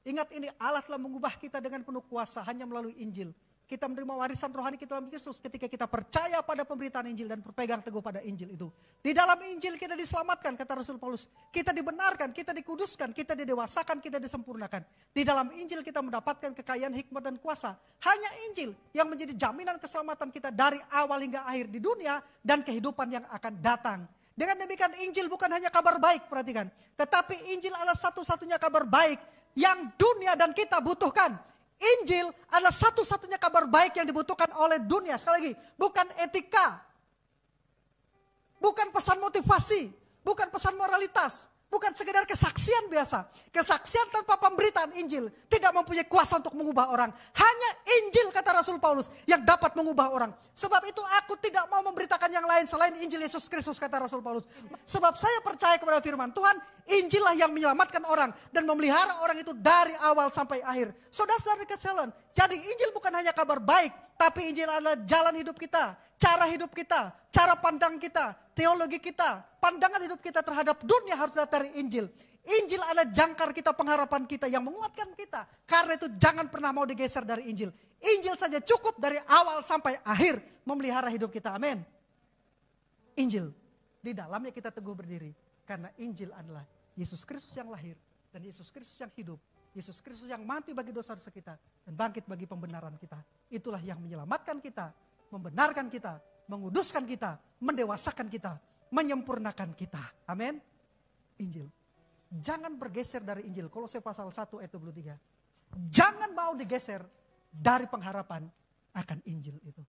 Ingat ini, Allah telah mengubah kita dengan penuh kuasa hanya melalui Injil. Kita menerima warisan rohani kita dalam Kristus ketika kita percaya pada pemberitaan Injil dan berpegang teguh pada Injil itu. Di dalam Injil kita diselamatkan, kata Rasul Paulus. Kita dibenarkan, kita dikuduskan, kita didewasakan, kita disempurnakan. Di dalam Injil kita mendapatkan kekayaan hikmat dan kuasa. Hanya Injil yang menjadi jaminan keselamatan kita dari awal hingga akhir di dunia dan kehidupan yang akan datang. Dengan demikian Injil bukan hanya kabar baik, perhatikan. Tetapi Injil adalah satu-satunya kabar baik yang dunia dan kita butuhkan. Injil adalah satu-satunya kabar baik yang dibutuhkan oleh dunia. Sekali lagi, bukan etika, bukan pesan motivasi, bukan pesan moralitas, bukan sekedar kesaksian biasa. Kesaksian tanpa pemberitaan Injil tidak mempunyai kuasa untuk mengubah orang. Hanya Injil, kata Rasul Paulus, yang dapat mengubah orang. Sebab itu aku tidak mau memberitakan yang lain selain Injil Yesus Kristus, kata Rasul Paulus. Sebab saya percaya kepada firman Tuhan, Injil lah yang menyelamatkan orang dan memelihara orang itu dari awal sampai akhir. Saudara-saudara kekasihan, jadi Injil bukan hanya kabar baik, tapi Injil adalah jalan hidup kita, cara hidup kita, cara pandang kita, teologi kita, pandangan hidup kita terhadap dunia harus datang dari Injil. Injil adalah jangkar kita, pengharapan kita yang menguatkan kita. Karena itu jangan pernah mau digeser dari Injil. Injil saja cukup dari awal sampai akhir memelihara hidup kita. Amin. Injil, di dalamnya kita teguh berdiri. Karena Injil adalah Yesus Kristus yang lahir dan Yesus Kristus yang hidup. Yesus Kristus yang mati bagi dosa-dosa kita dan bangkit bagi pembenaran kita. Itulah yang menyelamatkan kita, membenarkan kita, menguduskan kita, mendewasakan kita, menyempurnakan kita. Amin. Injil. Jangan bergeser dari Injil. Kolose pasal 1 ayat 23. Jangan mau digeser dari pengharapan akan Injil itu.